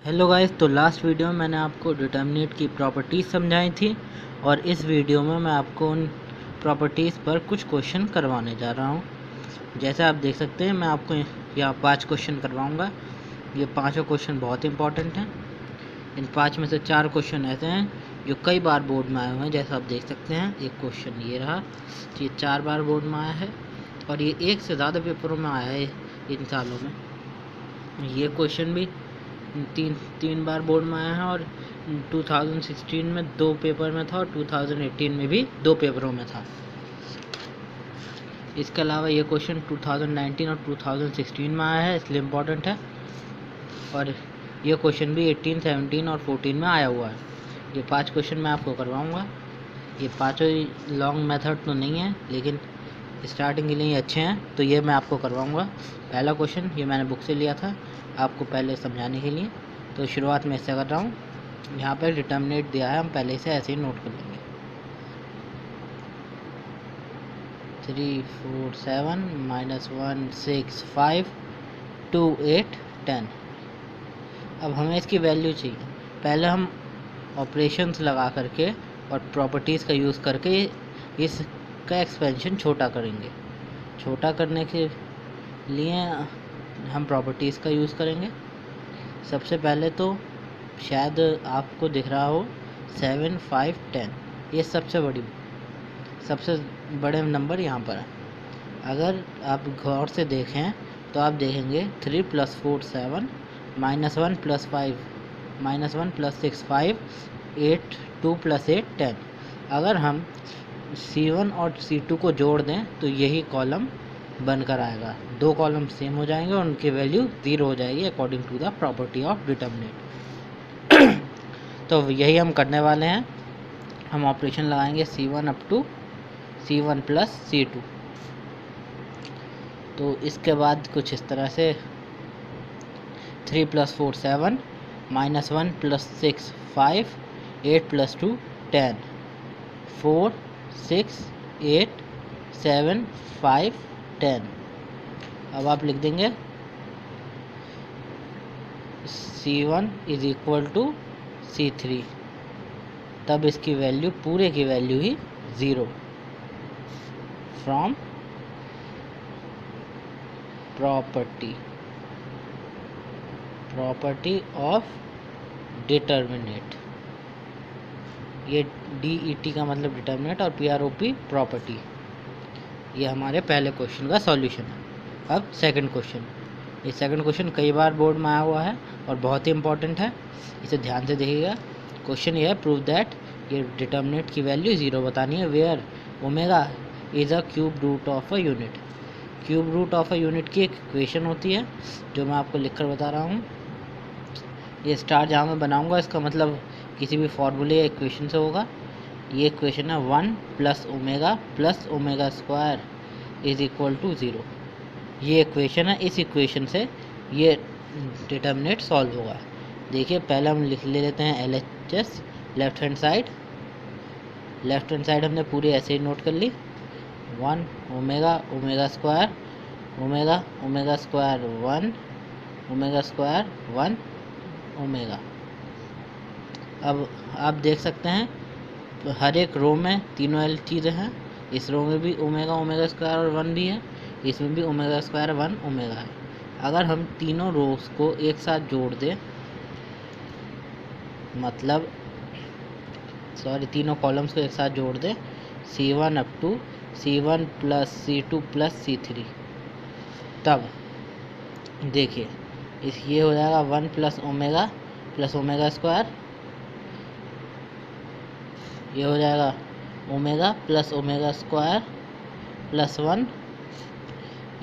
Hello guys, तो last video में मैंने आपको डिटर्मिनेंट की प्रॉपर्टीज़ समझाई थी और इस वीडियो में मैं आपको उन प्रॉपर्टीज़ पर कुछ क्वेश्चन करवाने जा रहा हूं। जैसे आप देख सकते हैं, मैं आपको यहाँ 5 क्वेश्चन करवाऊंगा। ये पाँचों क्वेश्चन बहुत इंपॉर्टेंट हैं। इन 5 में से 4 क्वेश्चन ऐसे हैं जो कई बार बोर्ड में आए हुए हैं। जैसा आप देख सकते हैं, एक क्वेश्चन ये रहा, ये 4 बार बोर्ड में आया है और ये एक से ज़्यादा पेपरों में आया है इन सालों में। ये क्वेश्चन भी तीन बार बोर्ड में आया है और 2016 में 2 पेपर में था और 2018 में भी 2 पेपरों में था। इसके अलावा ये क्वेश्चन 2019 और 2016 में आया है, इसलिए इम्पोर्टेंट है। और ये क्वेश्चन भी 18, 17 और 14 में आया हुआ है। ये 5 क्वेश्चन मैं आपको करवाऊंगा। ये पाँचों लॉन्ग मेथड तो नहीं है, लेकिन स्टार्टिंग के लिए अच्छे हैं, तो ये मैं आपको करवाऊंगा। पहला क्वेश्चन ये मैंने बुक से लिया था आपको पहले समझाने के लिए, तो शुरुआत में इससे कर रहा हूँ। यहाँ पर डिटर्मिनेंट दिया है, हम पहले से ऐसे ही नोट कर लेंगे। 3, 4, 7 -1, 6, 5, 2, 8, 10। अब हमें इसकी वैल्यू चाहिए। पहले हम ऑपरेशंस लगा करके और प्रॉपर्टीज़ का यूज़ करके इसका एक्सपेंशन छोटा करेंगे। छोटा करने के लिए हम प्रॉपर्टीज़ का यूज़ करेंगे। सबसे पहले तो शायद आपको दिख रहा हो 7, 5, 10, ये सबसे बड़े नंबर यहाँ पर है। अगर आप गौर से देखें तो आप देखेंगे 3 + 4 7, -1 + 5 -1 + 6 5, 8, 2 + 8 10। अगर हम C1 और C2 को जोड़ दें तो यही कॉलम बनकर आएगा। 2 कॉलम सेम हो जाएंगे और उनकी वैल्यू 0 हो जाएगी according to the property of determinant. तो यही हम करने वाले हैं। हम ऑपरेशन लगाएंगे C1 up to C1 + C2। तो इसके बाद कुछ इस तरह से 3 + 4 7, -1 + 6 5, 8 + 2 10, 4 6 8 7 5 10। अब आप लिख देंगे C1 = C3, तब इसकी वैल्यू पूरे की value he 0 from property of determinant. ये DET का मतलब डिटर्मिनेंट और PROP प्रॉपर्टी। ये हमारे पहले क्वेश्चन का सॉल्यूशन है। अब सेकंड क्वेश्चन। ये सेकंड क्वेश्चन कई बार बोर्ड में आया हुआ है और बहुत ही इंपॉर्टेंट है, इसे ध्यान से देखिएगा। क्वेश्चन ये है, प्रूव दैट, ये डिटर्मिनेंट की वैल्यू 0 बतानी है, where omega is a cube root of a unit. Cube root of a unit की एक इक्वेशन होती है जो मैं आपको लिखकर बता रहा हूँ। ये स्टार जहाँ मैं बनाऊँगा इसका मतलब किसी भी फॉर्मूले या इक्वेशन से होगा। ये इक्वेशन है 1 + ओमेगा + ओमेगा स्क्वायर = 0। ये इक्वेशन है, इस इक्वेशन से ये डिटर्मिनेंट सॉल्व होगा। देखिए, पहले हम लिख लेते हैं LHS, लेफ्ट हैंड साइड हमने पूरी ऐसे ही नोट कर ली। 1 omega omega square 1 omega square 1 omega. अब आप देख सकते हैं तो हर एक रो में तीनों चीज़ें हैं। इस रो में भी ओमेगा स्क्वायर और 1 भी है, इसमें भी ओमेगा स्क्वायर 1 ओमेगा है। अगर हम तीनों रोज को एक साथ जोड़ दें, मतलब तीनों कॉलम्स को एक साथ जोड़ दें, C1 up to C1 + C2 + C3, तब देखिए ये हो जाएगा 1 + ओमेगा स्क्वायर, ये हो जाएगा ओमेगा + ओमेगा स्क्वायर +1,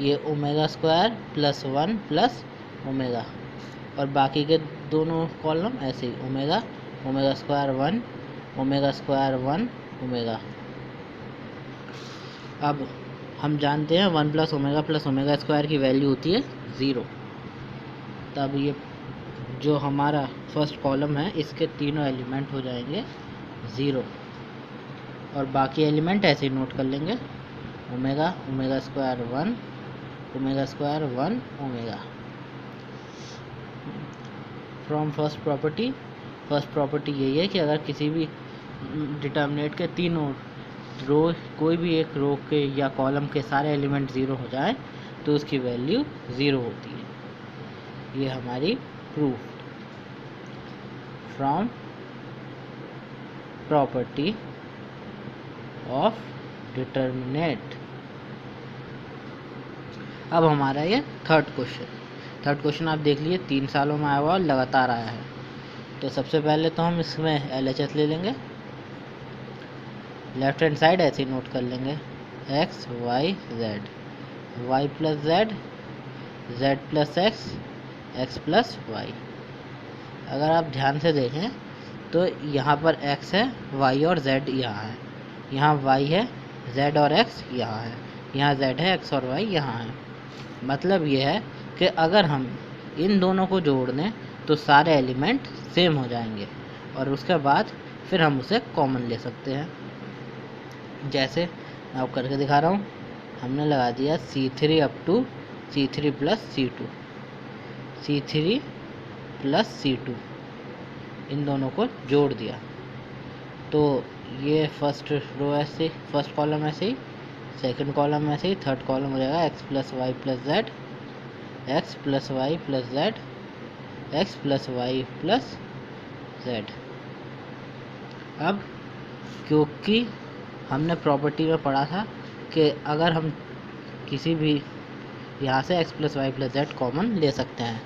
ये ओमेगा स्क्वायर +1 + ओमेगा, और बाकी के दोनों कॉलम ऐसे ही omega square 1 omega square 1 omega. अब हम जानते हैं 1 + ओमेगा स्क्वायर की वैल्यू होती है 0। तब ये जो हमारा फर्स्ट कॉलम है इसके तीनों एलिमेंट हो जाएंगे 0 और बाकी एलिमेंट ऐसे ही नोट कर लेंगे, omega square 1 omega square 1 omega. From first property यही है कि अगर किसी भी डिटर्मिनेट के तीनों रो, कोई भी एक रो के या कॉलम के सारे एलिमेंट ज़ीरो हो जाए तो उसकी वैल्यू ज़ीरो होती है। ये हमारी proof from property of determinate. अब हमारा ये थर्ड क्वेश्चन आप देख लिए 3 सालों में आया हुआ और लगातार आया है। तो सबसे पहले तो हम इसमें LHS ले लेंगे, लेफ्ट हैंड साइड ऐसे ही नोट कर लेंगे x y z, y plus z, z plus x, x plus y। अगर आप ध्यान से देखें तो यहाँ पर x है, y और z यहाँ है, यहाँ y है, z और x यहाँ है, यहाँ z है, x और y यहाँ है। मतलब ये है कि अगर हम इन दोनों को जोड़ दें तो सारे एलिमेंट सेम हो जाएंगे और उसके बाद फिर हम उसे कॉमन ले सकते हैं। जैसे मैं आपको करके दिखा रहा हूँ, हमने लगा दिया C3 up to C3 plus C2, C3 plus C2, इन दोनों को जोड़ दिया तो ये फर्स्ट रो ऐसे, फर्स्ट कॉलम ऐसे ही, सेकंड कॉलम ऐसे ही, थर्ड कॉलम हो जाएगा x plus y plus z, x plus y plus z, x plus y plus z. अब क्योंकि हमने प्रॉपर्टी में पढ़ा था कि अगर हम किसी भी यहाँ से x plus y plus z common ले सकते हैं,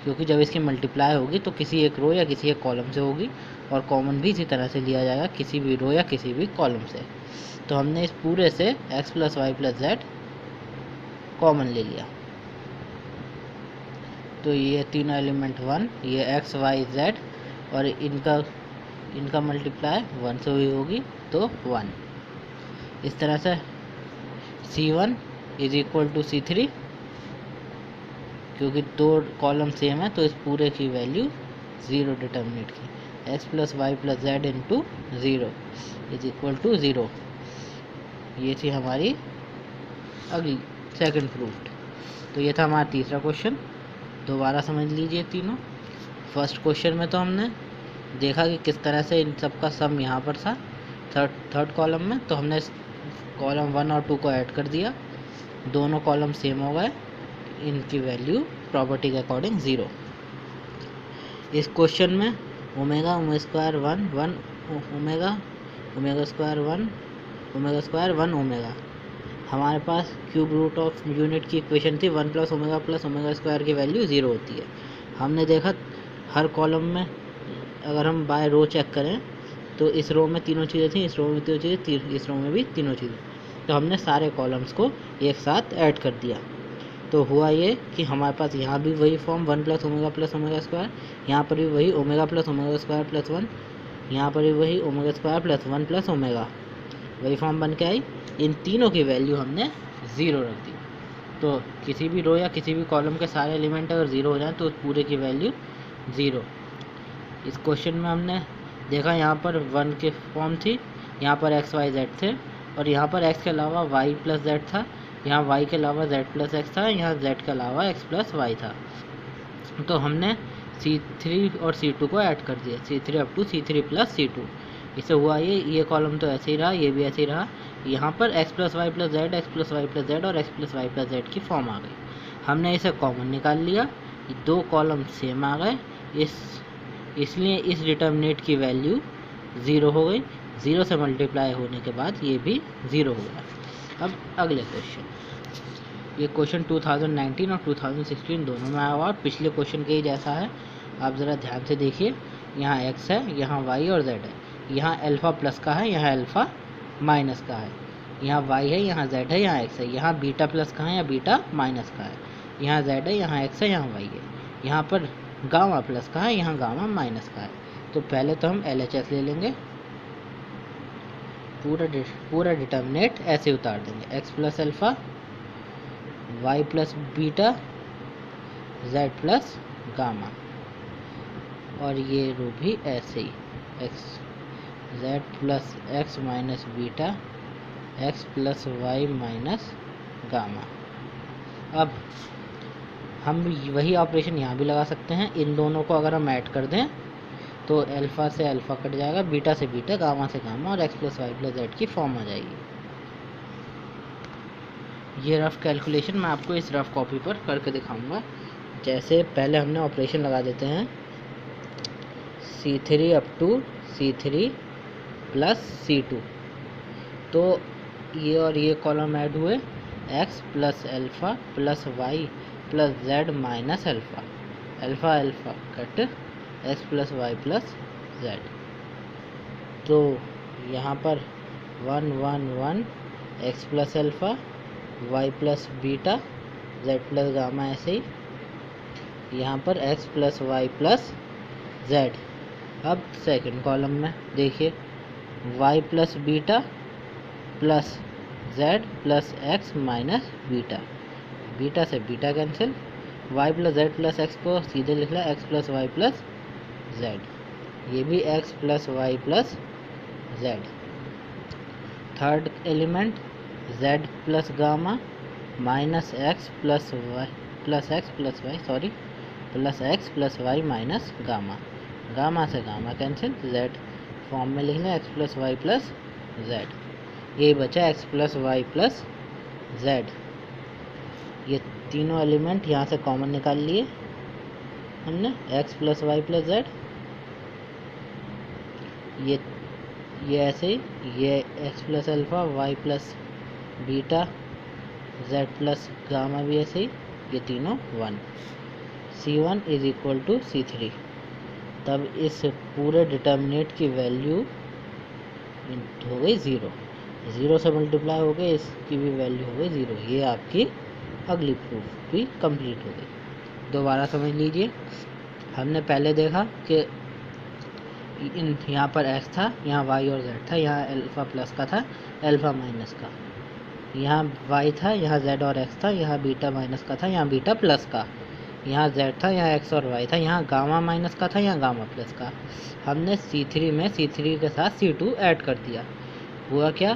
क्योंकि जब इसकी मल्टीप्लाई होगी तो किसी एक रो या किसी एक कॉलम से होगी और कॉमन भी इसी तरह से लिया जाएगा किसी भी रो या किसी भी कॉलम से। तो हमने इस पूरे से x plus y plus z common ले लिया। तो ये तीनों एलिमेंट 1, ये x y z और इनका मल्टीप्लाई 1 से हुई होगी तो 1। इस तरह से C1 is equal to C3, क्योंकि दो कॉलम सेम है तो इस पूरे की वैल्यू 0 डिटर्मिनेट की, x plus y plus z into 0 is equal to 0। ये थी हमारी अगली सेकंड प्रूफ। तो ये था हमारा तीसरा क्वेश्चन। दोबारा समझ लीजिए तीनों। फर्स्ट क्वेश्चन में तो हमने देखा कि किस तरह से इन सब का सम यहाँ पर था थर्ड कॉलम में, तो हमने कॉलम 1 और 2 को ऐड कर दिया, दोनों कॉलम सेम हो गए, इनकी वैल्यू प्रॉपर्टी के अकॉर्डिंग 0। इस क्वेश्चन में omega square 1 omega, omega square 1 omega square 1 omega, हमारे पास क्यूब रूट ऑफ यूनिट की इक्वेशन थी 1 प्लस ओमेगा स्क्वायर की वैल्यू 0 होती है। हमने देखा हर कॉलम में अगर हम बाय रो चेक करें तो इस रो में तीनों चीज़ें थी, इस रो में तीनों चीज़ें, इस रो में भी तीनों चीज़ें, तो हमने सारे कॉलम्स को एक साथ ऐड कर दिया। तो हुआ ये कि हमारे पास यहाँ भी वही फॉर्म 1 प्लस ओमेगा स्क्वायर, यहाँ पर भी वही omega plus omega square plus 1, यहाँ पर भी वही omega square plus 1 plus omega, वही फॉर्म बन के आई। इन तीनों की वैल्यू हमने 0 रख दी। तो किसी भी रो या किसी भी कॉलम के सारे एलिमेंट अगर 0 हो जाए तो उस पूरे की वैल्यू 0। इस क्वेश्चन में हमने देखा यहाँ पर 1 के फॉर्म थी, यहाँ पर x y z थे और यहाँ पर x के अलावा y प्लस z था, यहाँ y के अलावा z प्लस x था, यहाँ z के अलावा x प्लस y था। तो हमने C3 और C2 को ऐड कर दिया, C3 up to C3 plus C2। इससे हुआ ये कॉलम तो ऐसे ही रहा, ये भी ऐसे ही रहा। यहाँ पर x plus y plus z, x plus y plus z और x plus y plus z की फॉर्म आ गई। हमने इसे कॉमन निकाल लिया, दो कॉलम सेम आ गए, इसलिए इस डिटर्मिनेट की वैल्यू 0 हो गई। 0 से मल्टीप्लाई होने के बाद ये भी 0 हो गया। अब अगले क्वेश्चन, ये क्वेश्चन 2019 और 2016 दोनों में आया हुआ, पिछले क्वेश्चन के ही जैसा है। आप ज़रा ध्यान से देखिए, यहाँ x है, यहाँ y और z है, यहाँ अल्फ़ा प्लस का है, यहाँ अल्फ़ा माइनस का है, यहाँ y है, यहाँ z है, यहाँ x है, यहाँ बीटा प्लस का है, यहाँ बीटा माइनस का है, यहाँ z है, यहाँ x है, यहाँ y है, यहाँ पर गामा प्लस का है, यहाँ गामा माइनस का है। तो पहले तो हम LHS ले लेंगे, पूरा डिटर्मिनेट ऐसे उतार देंगे, x plus alpha, y plus beta, z plus gamma, और ये रो भी ऐसे ही z plus x minus beta, x plus y minus gamma. अब हम वही ऑपरेशन यहाँ भी लगा सकते हैं। इन दोनों को अगर हम ऐड कर दें तो अल्फ़ा से अल्फ़ा कट जाएगा, बीटा से बीटा, गामा से गामा, और x plus y plus z की फॉर्म आ जाएगी। ये रफ कैलकुलेशन मैं आपको इस रफ कॉपी पर करके दिखाऊंगा। जैसे पहले हमने ऑपरेशन लगा देते हैं C3 up to C3 plus C2, तो ये और ये कॉलम ऐड हुए, x plus alpha plus y plus z minus alpha, alpha alpha cut x plus y plus z. तो यहाँ पर 1 1 1 x plus alpha, y plus beta, z plus gamma, ऐसे ही यहाँ पर x plus y plus z. अब second column में देखिए y plus beta plus z plus x minus beta, beta से beta cancel, y plus z plus x को सीधे लिख लिया x plus y plus z, ये भी x plus y plus z. Third element z plus gamma minus x plus y plus x plus y sorry plus x plus y minus gamma, gamma से gamma cancel, z form में लिख लें x plus y plus z. ये बचा x plus y plus z. ये तीनों element यहाँ से कॉमन निकाल लिए हमने, x plus y plus z, ये ऐसे ही, ये x plus alpha, y plus beta, z plus gamma भी ऐसे ही, ये तीनों 1, C1 is equal to C3। तब इस पूरे डिटर्मिनेंट की वैल्यू हो गई 0, 0 से मल्टीप्लाई हो गए, इसकी भी वैल्यू हो गई 0। ये आपकी अगली प्रूफ भी कंप्लीट हो गई। दोबारा समझ लीजिए, हमने पहले देखा कि यहाँ पर x था, यहाँ y और z था, यहाँ अल्फ़ा प्लस का था, अल्फ़ा माइनस का, यहाँ y था, यहाँ z और x था, यहाँ बीटा माइनस का था, यहाँ बीटा प्लस का, यहाँ z था, यहाँ x और y था, यहाँ गामा माइनस का था, यहाँ गामा प्लस का। हमने C3 में C3 के साथ C2 ऐड कर दिया। हुआ क्या,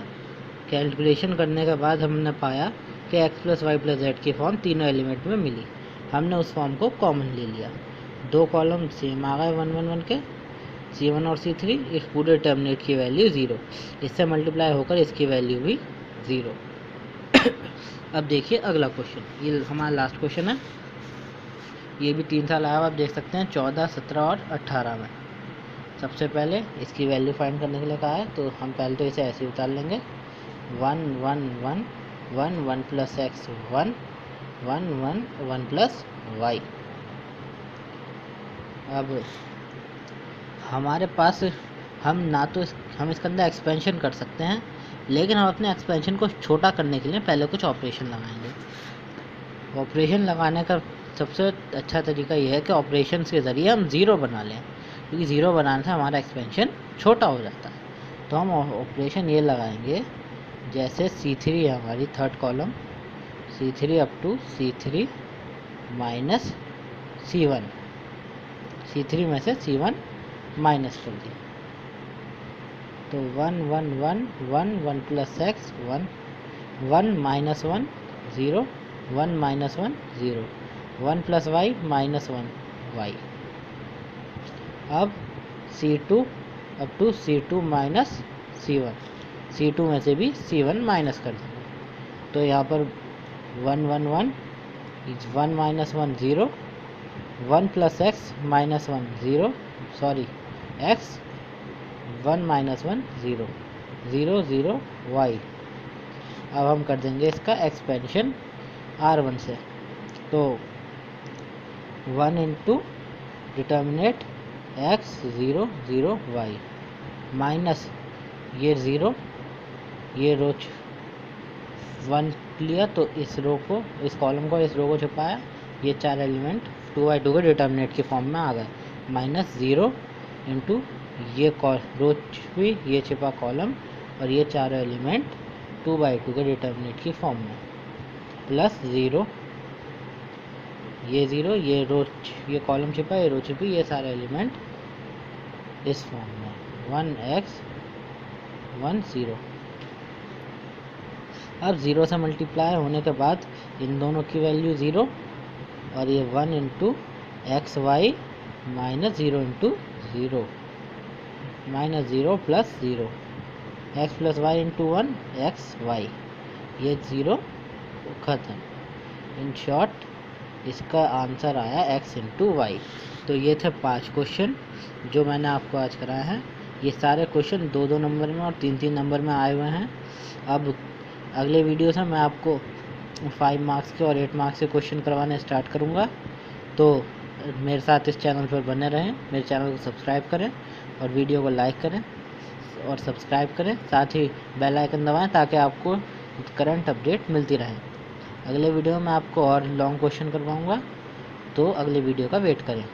कैलकुलेशन करने के बाद हमने पाया कि x plus y plus z की फॉर्म तीनों एलिमेंट में मिली। हमने उस फॉर्म को कॉमन ले लिया, दो कॉलम सेम आ गए 1 1 1 के, C1 और C3। इस पूरे टर्मिनेट की वैल्यू 0, इससे मल्टीप्लाई होकर इसकी वैल्यू भी 0। अब देखिए अगला क्वेश्चन, ये हमारा लास्ट क्वेश्चन है। ये भी 3 साल आया, आप देख सकते हैं 14, 17 और 18 में। सबसे पहले इसकी वैल्यू फाइंड करने के लिए कहा है, तो हम पहले तो इसे ऐसे ही उतार लेंगे, 1 1 1 1 1 प्लस एक्स 1 1 1 1 प्लस वाई। अब हमारे पास हम ना तो हम इसके अंदर एक्सपेंशन कर सकते हैं, लेकिन हम अपने एक्सपेंशन को छोटा करने के लिए पहले कुछ ऑपरेशन लगाएंगे। ऑपरेशन लगाने का सबसे अच्छा तरीका यह है कि ऑपरेशन के ज़रिए हम ज़ीरो बना लें, क्योंकि ज़ीरो बनाने से हमारा एक्सपेंशन छोटा हो जाता है। तो हम ऑपरेशन ये लगाएंगे, जैसे C3 है हमारी third column, C3 up to C3 minus C1, C3 में से C1 माइनस कर दिया, तो 1 1 1 1 1 plus x 1 1 minus 1 0 1 minus 1 0 1 plus y minus 1 y. अब C2 up to C2 minus C1, C2 में से भी C1 माइनस कर देंगे, तो यहाँ पर 1 1 1 1 minus 1 0 1 plus x minus 1 0 sorry x 1 minus 1 0 0 0 y। अब हम कर देंगे इसका एक्सपेंशन R1 से, तो 1 into determinate x 0 0 y minus ये 0, ये रो 1 लिया, तो इस रो को, इस कॉलम को, इस रो को छुपाया, ये चार एलिमेंट 2/2 के डिटर्मिनेट की फॉर्म में आ गए, माइनस 0 इंटू ये रो भी, ये छिपा कॉलम, और ये चारों एलिमेंट 2/2 के डिटर्मिनेट की फॉर्म में, प्लस 0, ये 0, ये रो, ये कॉलम छिपा, ये रो छिपी, ये सारे एलिमेंट इस फॉर्म में 1x 1 0। अब 0 से मल्टीप्लाई होने के बाद इन दोनों की वैल्यू 0, और ये 1 into x y minus 0 into 0 minus 0 plus 0 x plus y into 1 x y, ये 0 ख़त्म। इन शॉर्ट इसका आंसर आया x इंटू वाई। तो ये थे 5 क्वेश्चन जो मैंने आपको आज कराए हैं। ये सारे क्वेश्चन 2-2 नंबर में और 3-3 नंबर में आए हुए हैं। अब अगले वीडियो से मैं आपको 5 मार्क्स के और 8 मार्क्स के क्वेश्चन करवाने स्टार्ट करूँगा। तो मेरे साथ इस चैनल पर बने रहें, मेरे चैनल को सब्सक्राइब करें और वीडियो को लाइक करें और सब्सक्राइब करें, साथ ही बेल आइकन दबाएं ताकि आपको करंट अपडेट मिलती रहे। अगले वीडियो में आपको और लॉन्ग क्वेश्चन करवाऊँगा, तो अगले वीडियो का वेट करें।